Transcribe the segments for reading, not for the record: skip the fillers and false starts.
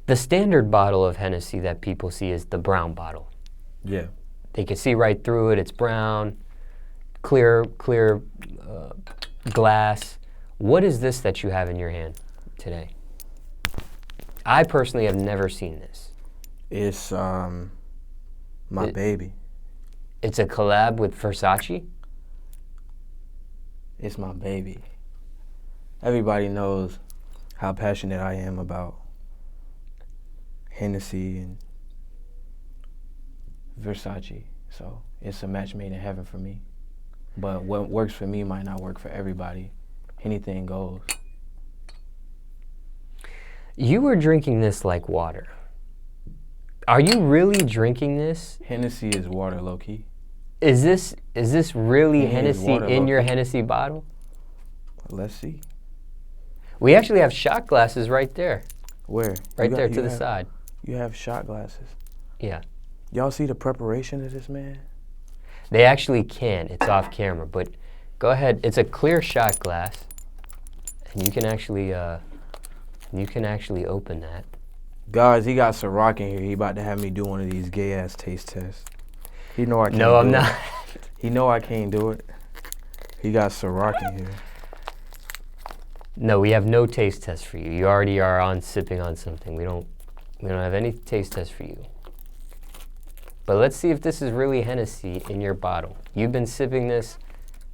The standard bottle of Hennessy that people see is the brown bottle. Yeah. They can see right through it. It's brown, clear glass. What is this that you have in your hand today? I personally have never seen this. It's my baby. It's a collab with Versace? It's my baby. Everybody knows how passionate I am about Hennessy and Versace. So it's a match made in heaven for me. But what works for me might not work for everybody. Anything goes. You were drinking this like water. Are you really drinking this? Hennessy is water, low-key. Is this really Hennessy in your low-key. Hennessy bottle? Let's see. We actually have shot glasses right there. Where? Right there to the side. You have shot glasses. Yeah. Y'all see the preparation of this man? They actually can. It's off camera, but go ahead. It's a clear shot glass, and you can actually open that. Guys, he got Ciroc in here. He about to have me do one of these gay ass taste tests. He know I can't. No, I'm not. He know I can't do it. He got Ciroc in here. No, we have no taste test for you. You already are on sipping on something. We don't have any taste test for you. But let's see if this is really Hennessy in your bottle. You've been sipping this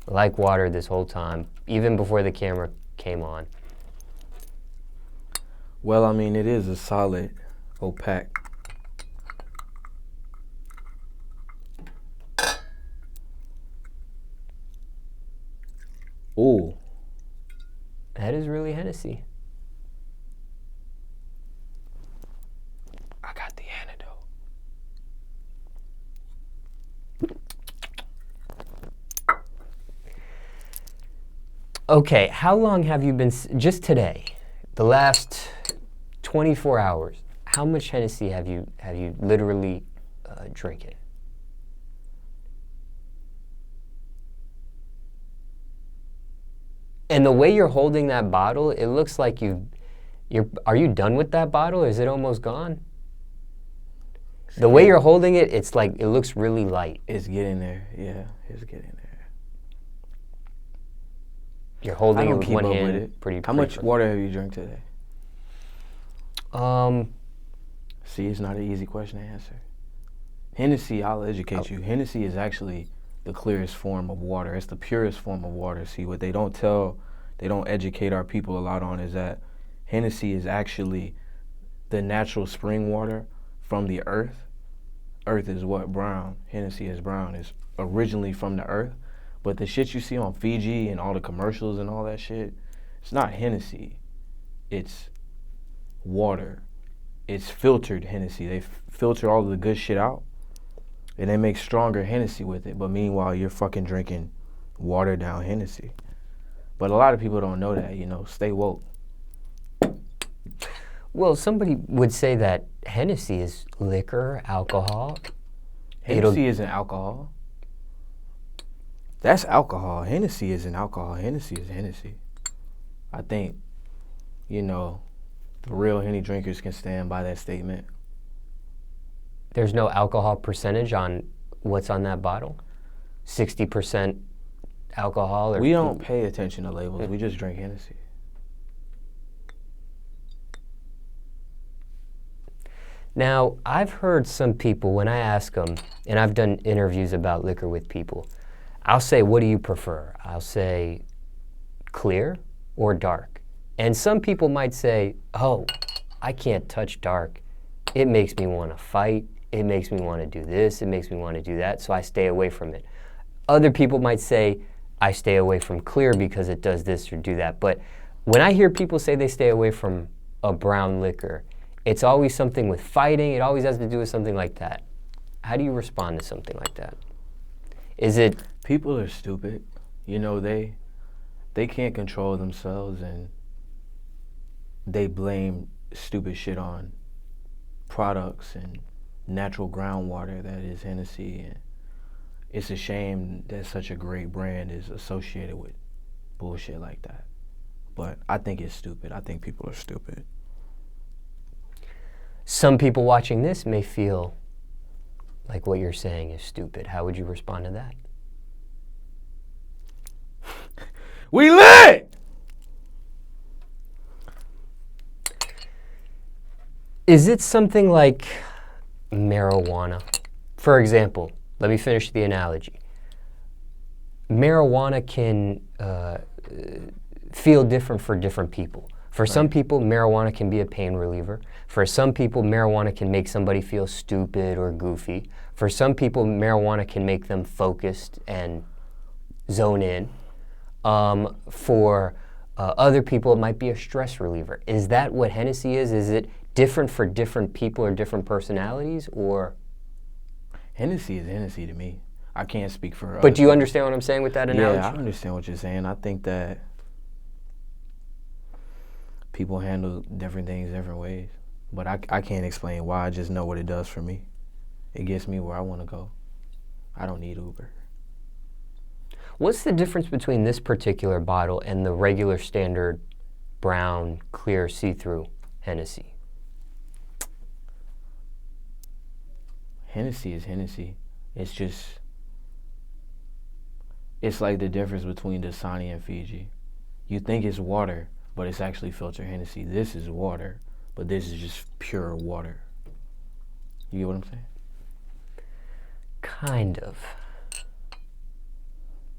like water this whole time, even before the camera came on. Well, I mean, it is a solid opaque. Ooh. That is really Hennessy. I got the antidote. Okay, how long have you been, just today, the last 24 hours, how much Hennessy have you literally drinking? And the way you're holding that bottle, it looks like are you done with that bottle? Is it almost gone? The way you're holding it, it's like, it looks really light. It's getting there. Yeah, it's getting there. You're holding it with keep one up hand. with it. Pretty. How much water have you drank today? See, it's not an easy question to answer. Hennessy, I'll educate you. Hennessy is actually the clearest form of water. It's the purest form of water. See, what they don't educate our people a lot on is that Hennessy is actually the natural spring water from the earth. Earth is what? Brown. Hennessy is brown. It's originally from the earth. But the shit you see on Fiji and all the commercials and all that shit, it's not Hennessy. It's water. It's filtered Hennessy. They filter all of the good shit out, and they make stronger Hennessy with it. But meanwhile, you're fucking drinking watered down Hennessy. But a lot of people don't know that, you know. Stay woke. Well, somebody would say that Hennessy is liquor, alcohol. Hennessy isn't alcohol. That's alcohol. Hennessy isn't alcohol. Hennessy is Hennessy. I think, you know, the real Henny drinkers can stand by that statement. There's no alcohol percentage on what's on that bottle? 60% alcohol? Or we don't pay attention to labels. We just drink Hennessy. Now, I've heard some people, when I ask them, and I've done interviews about liquor with people, I'll say, what do you prefer? I'll say clear or dark. And some people might say, oh, I can't touch dark. It makes me want to fight. It makes me want to do this. It makes me want to do that. So I stay away from it. Other people might say, I stay away from clear because it does this or do that. But when I hear people say they stay away from a brown liquor, it's always something with fighting. It always has to do with something like that. How do you respond to something like that? Is it... People are stupid. You know, they can't control themselves, and they blame stupid shit on products and natural groundwater that is Hennessy. And it's a shame that such a great brand is associated with bullshit like that. But I think it's stupid. I think people are stupid. some people watching this may feel like what you're saying is stupid. How would you respond to that? We lit! Is it something like marijuana? For example, let me finish the analogy. Marijuana can feel different for different people. For some people, marijuana can be a pain reliever. For some people, marijuana can make somebody feel stupid or goofy. For some people, marijuana can make them focused and zone in. For other people, it might be a stress reliever. Is that what Hennessy is? Is it different for different people or different personalities, or? Hennessy is Hennessy to me. I can't speak for But do you understand what I'm saying with that analogy? Yeah, I understand what you're saying. I think that people handle different things different ways. But I can't explain why. I just know what it does for me. It gets me where I want to go. I don't need Uber. What's the difference between this particular bottle and the regular standard brown, clear, see-through Hennessy? Hennessy is Hennessy. It's like the difference between Dasani and Fiji. You think it's water, but it's actually filtered Hennessy. This is water, but this is just pure water. You get what I'm saying? Kind of.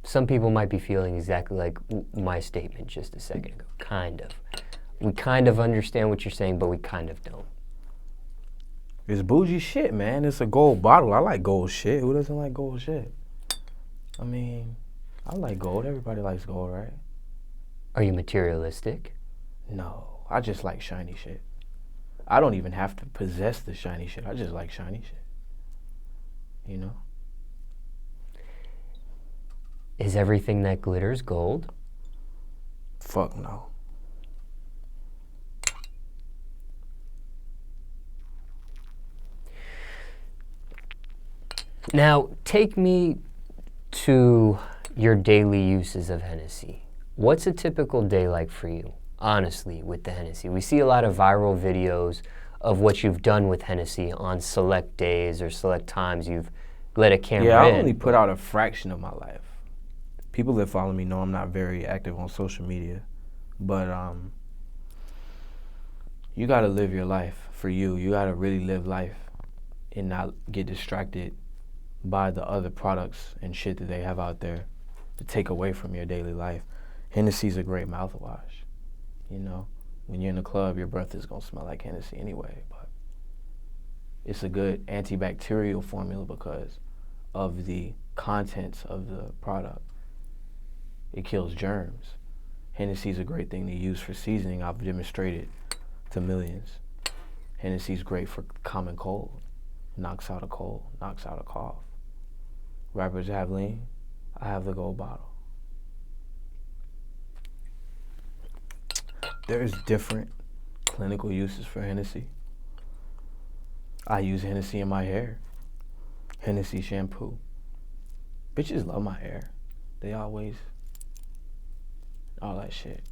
Some people might be feeling exactly like my statement just a second ago. Kind of. We kind of understand what you're saying, but we kind of don't. It's bougie shit, man. It's a gold bottle. I like gold shit. Who doesn't like gold shit? I mean, I like gold. Everybody likes gold, right? Are you materialistic? No, I just like shiny shit. I don't even have to possess the shiny shit. I just like shiny shit. You know? Is everything that glitters gold? Fuck no. Now, take me to your daily uses of Hennessy. What's a typical day like for you, honestly, with the Hennessy? We see a lot of viral videos of what you've done with Hennessy on select days or select times you've let a camera in. Yeah, I only put out a fraction of my life. People that follow me know I'm not very active on social media, but you gotta live your life for you. You gotta really live life and not get distracted by the other products and shit that they have out there to take away from your daily life. Hennessy's a great mouthwash. You know, when you're in the club, your breath is gonna smell like Hennessy anyway, but it's a good antibacterial formula because of the contents of the product. It kills germs. Hennessy's a great thing to use for seasoning. I've demonstrated to millions. Hennessy's great for common cold. Knocks out a cold, knocks out a cough. Rappers have lean, I have the gold bottle. There's different clinical uses for Hennessy. I use Hennessy in my hair. Hennessy shampoo. Bitches love my hair. They always, all that shit.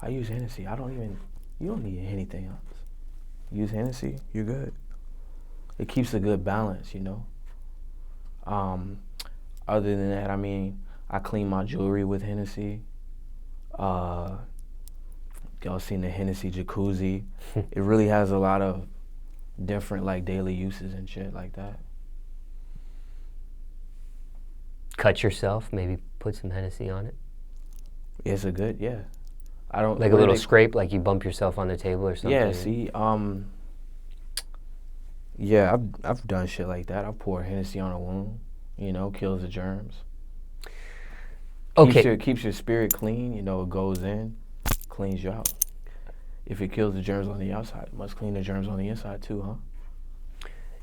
I use Hennessy. You don't need anything else. Use Hennessy, you're good. It keeps a good balance, you know. Other than that, I mean, I clean my jewelry with Hennessy. Y'all seen the Hennessy jacuzzi. It really has a lot of different like daily uses and shit like that. Cut yourself, maybe put some Hennessy on it. It's a good, yeah. I don't like a little scrape, like you bump yourself on the table or something. Yeah, see, yeah, I've done shit like that. I pour Hennessy on a wound, you know, kills the germs. Okay. Keeps your spirit clean, you know, it goes in, cleans you out. If it kills the germs on the outside, it must clean the germs on the inside too, huh?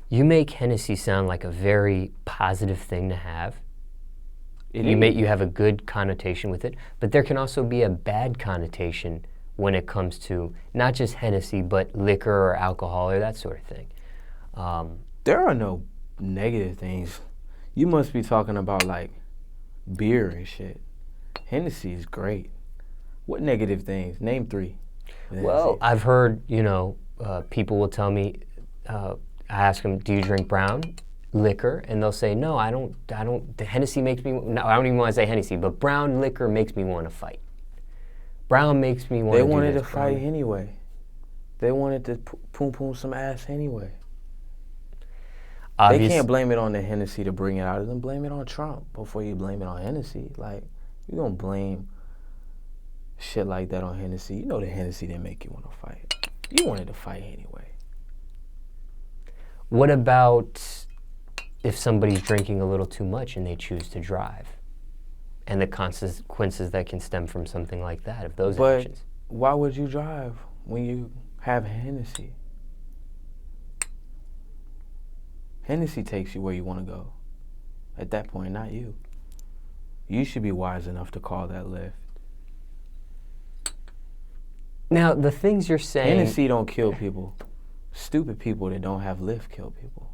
You make Hennessy sound like a very positive thing to have. You have a good connotation with it, but there can also be a bad connotation when it comes to not just Hennessy, but liquor or alcohol or that sort of thing. There are no negative things. You must be talking about like beer and shit. Hennessy is great. What negative things? Name 3. Well, I've heard, you know, people will tell me I ask them, do you drink brown liquor? And they'll say, no, I don't. The Hennessy makes me, no, I don't even want to say Hennessy, but brown liquor makes me want to fight. Brown makes me want to do this. They wanted to fight anyway. They wanted to poom some ass anyway. They can't blame it on the Hennessy to bring it out of them. Blame it on Trump before you blame it on Hennessy. Like, you gonna blame shit like that on Hennessy. You know the Hennessy didn't make you want to fight. You wanted to fight anyway. What about if somebody's drinking a little too much and they choose to drive? And the consequences that can stem from something like that, of those actions. Why would you drive when you have Hennessy? Hennessy takes you where you want to go. At that point, not you. You should be wise enough to call that lift. Now, the things you're saying... Hennessy don't kill people. Stupid people that don't have lift kill people.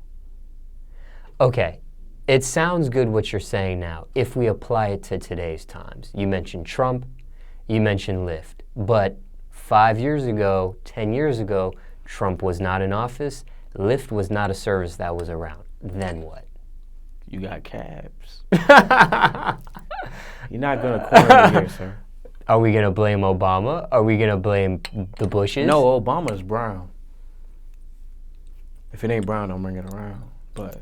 Okay. It sounds good what you're saying now, if we apply it to today's times. You mentioned Trump, you mentioned Lyft, but 5 years ago, 10 years ago, Trump was not in office, Lyft was not a service that was around. Then what? You got cabs. You're not going to corner me here, sir. Are we going to blame Obama? Are we going to blame the Bushes? No, Obama's brown. If it ain't brown, don't bring it around. But...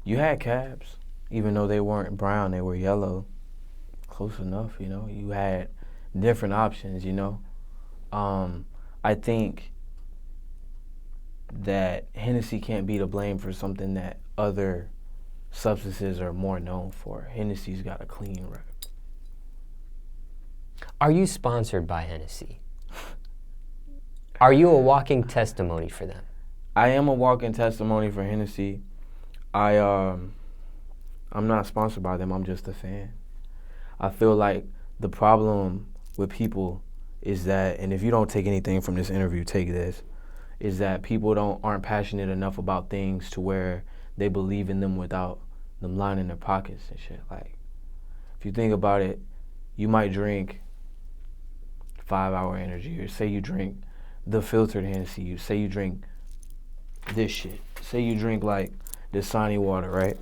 you had cabs, even though they weren't brown, they were yellow. Close enough, you know. You had different options, you know. I think that Hennessy can't be to blame for something that other substances are more known for. Hennessy's got a clean record. Are you sponsored by Hennessy? Are you a walking testimony for them? I am a walking testimony for Hennessy. I'm not sponsored by them, I'm just a fan. I feel like the problem with people is that, and if you don't take anything from this interview, take this, is that people aren't passionate enough about things to where they believe in them without them lining their pockets and shit. Like, if you think about it, you might drink 5 Hour Energy, or say you drink the filtered Hennessy, say you drink this shit, say you drink like Dasani water, right?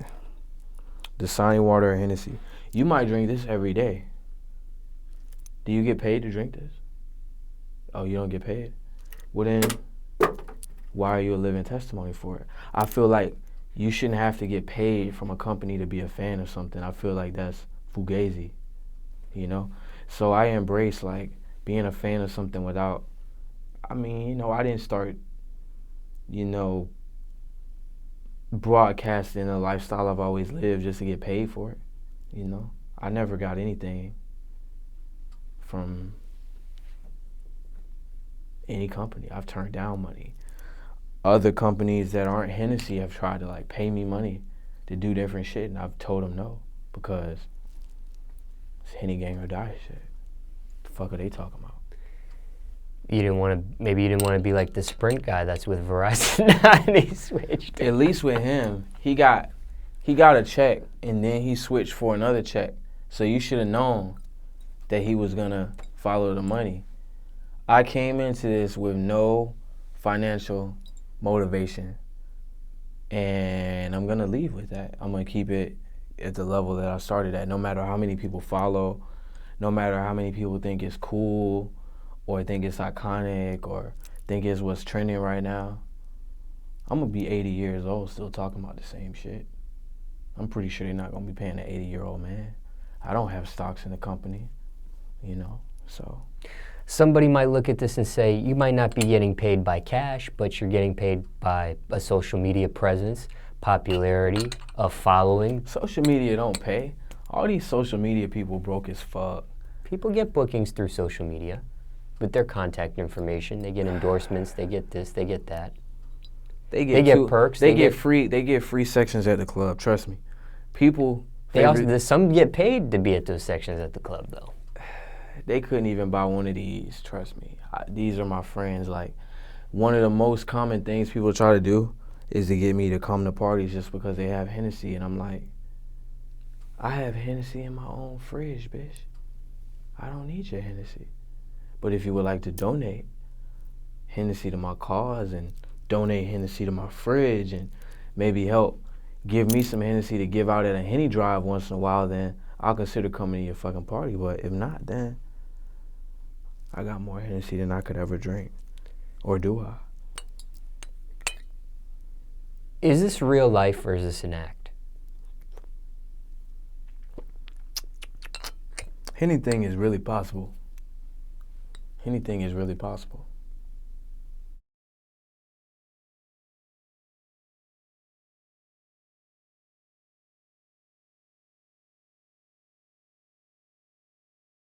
Dasani water or Hennessy. You might drink this every day. Do you get paid to drink this? Oh, you don't get paid? Well then, why are you a living testimony for it? I feel like you shouldn't have to get paid from a company to be a fan of something. I feel like that's fugazi, you know? So I embrace like being a fan of something without, I mean, you know, I didn't start, you know, broadcasting a lifestyle I've always lived just to get paid for it, you know? I never got anything from any company. I've turned down money. Other companies that aren't Hennessy have tried to like pay me money to do different shit, and I've told them no, because it's Henny gang or die shit. The fuck are they talking about? You didn't want to, maybe you didn't want to be like the Sprint guy that's with Verizon and he switched. At least with him, he got a check and then he switched for another check. So you should have known that he was gonna follow the money. I came into this with no financial motivation, and I'm gonna leave with that. I'm gonna keep it at the level that I started at, no matter how many people follow, no matter how many people think it's cool, or think it's iconic, or think it's what's trending right now. I'm gonna be 80 years old still talking about the same shit. I'm pretty sure they're not gonna be paying an 80-year-old man. I don't have stocks in the company, you know, so. Somebody might look at this and say, you might not be getting paid by cash, but you're getting paid by a social media presence, popularity, a following. Social media don't pay. All these social media people broke as fuck. People get bookings through social media with their contact information. They get endorsements, they get this, they get that. They get perks. They get free sections at the club, trust me. People some get paid to be at those sections at the club though. They couldn't even buy one of these, trust me. These are my friends. Like, one of the most common things people try to do is to get me to come to parties just because they have Hennessy, and I'm like, I have Hennessy in my own fridge, bitch. I don't need your Hennessy. But if you would like to donate Hennessy to my cause and donate Hennessy to my fridge and maybe help give me some Hennessy to give out at a Henny drive once in a while, then I'll consider coming to your fucking party. But if not, then I got more Hennessy than I could ever drink. Or do I? Is this real life or is this an act? Anything is really possible. Anything is really possible.